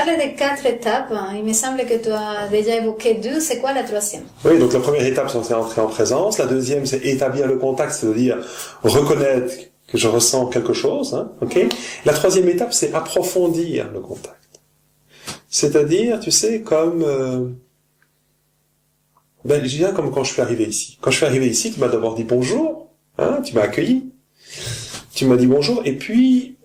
parlé de 4 étapes. Il me semble que tu as déjà évoqué 2. C'est quoi la troisième? Oui, donc la première étape, c'est entrer en présence. La deuxième, c'est établir le contact, c'est-à-dire reconnaître que je ressens quelque chose. Hein, ok. La troisième étape, c'est approfondir le contact. C'est-à-dire, tu sais, comme... je dirais comme quand je suis arrivé ici. Quand je suis arrivé ici, tu m'as d'abord dit bonjour, hein, tu m'as accueilli, tu m'as dit bonjour, et puis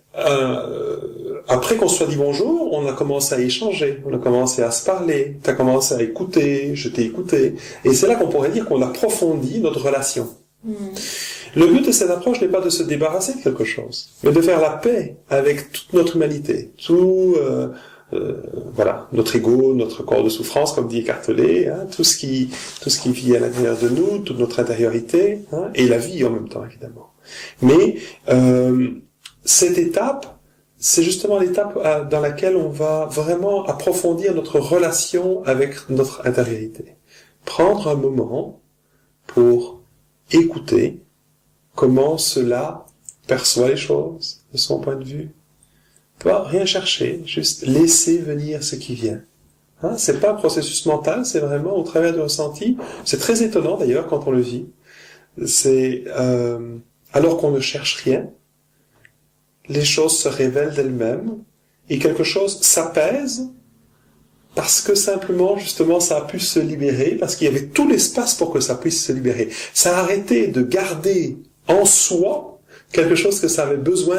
après qu'on se soit dit bonjour, on a commencé à échanger, on a commencé à se parler, tu as commencé à écouter, je t'ai écouté, et c'est là qu'on pourrait dire qu'on approfondit notre relation. Le but de cette approche n'est pas de se débarrasser de quelque chose, mais de faire la paix avec toute notre humanité, voilà, notre ego, notre corps de souffrance, comme dit Écartelé, hein, tout ce qui vit à l'intérieur de nous, toute notre intériorité, hein, et la vie en même temps, évidemment. Mais cette étape, c'est justement l'étape dans laquelle on va vraiment approfondir notre relation avec notre intériorité. Prendre un moment pour écouter comment cela perçoit les choses de son point de vue. Pas rien chercher, juste laisser venir ce qui vient. Hein, c'est pas un processus mental, c'est vraiment au travers du ressenti. C'est très étonnant d'ailleurs quand on le vit. C'est alors qu'on ne cherche rien, les choses se révèlent d'elles-mêmes et quelque chose s'apaise parce que simplement, justement, ça a pu se libérer, parce qu'il y avait tout l'espace pour que ça puisse se libérer. Ça a arrêté de garder en soi quelque chose que ça avait besoin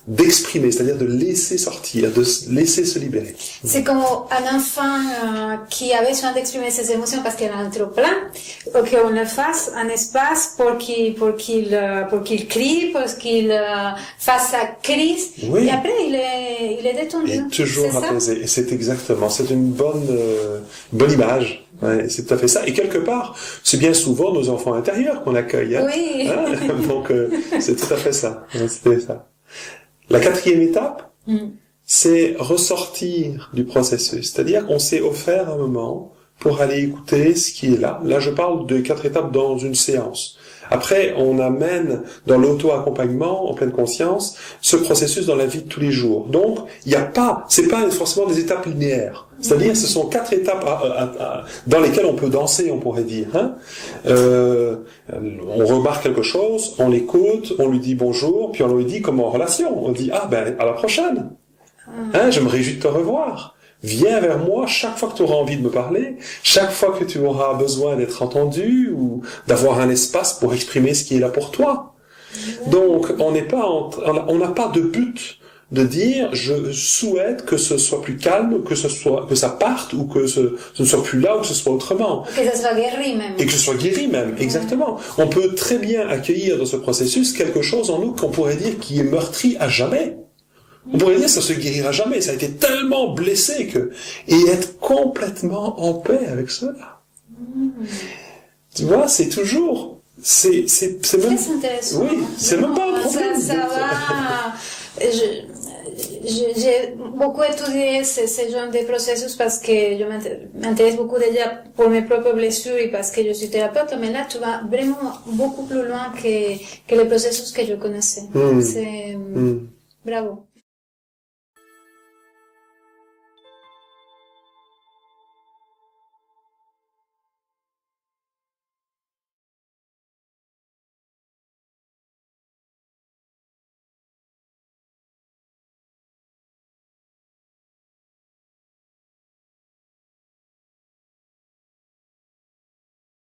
d'exprimer, c'est-à-dire de laisser sortir, de laisser se libérer. C'est comme un enfant qui avait besoin d'exprimer ses émotions parce qu'il en a trop plein, qu'on le fasse un espace pour qu'il crie, pour qu'il fasse sa crise, oui. Et après il est détendu. Et toujours apaisé. Et c'est exactement, c'est une bonne image. Ouais, c'est tout à fait ça. Et quelque part, c'est bien souvent nos enfants intérieurs qu'on accueille. Hein. Oui. Hein, donc c'est tout à fait ça. C'était ça. La quatrième étape, c'est ressortir du processus. C'est-à-dire qu'on s'est offert un moment pour aller écouter ce qui est là. Là, je parle de 4 étapes dans une séance. Après, on amène dans l'auto-accompagnement, en pleine conscience, ce processus dans la vie de tous les jours. Donc, c'est pas forcément des étapes linéaires. C'est-à-dire, ce sont 4 étapes dans lesquelles on peut danser, on pourrait dire. Hein. On remarque quelque chose, on l'écoute, on lui dit bonjour, puis on lui dit comment en relation. On dit, à la prochaine. Hein, je me réjouis de te revoir. Viens vers moi chaque fois que tu auras envie de me parler, chaque fois que tu auras besoin d'être entendu ou d'avoir un espace pour exprimer ce qui est là pour toi. Donc, on n'a pas de but de dire je souhaite que ce soit plus calme, que ça parte ou que ce ne soit plus là ou que ce soit autrement. Que ce soit guéri même. Et que ce soit guéri même, exactement. On peut très bien accueillir dans ce processus quelque chose en nous qu'on pourrait dire qui est meurtri à jamais. On pourrait dire que ça se guérira jamais, ça a été tellement blessé et être complètement en paix avec cela. Tu vois, c'est toujours, c'est même, très intéressant. Oui, c'est même pas un problème. Ça va. J'ai beaucoup étudié ce genre de processus parce que je m'intéresse beaucoup déjà pour mes propres blessures et parce que je suis thérapeute, mais là tu vas vraiment beaucoup plus loin que les processus que je connaissais. Bravo.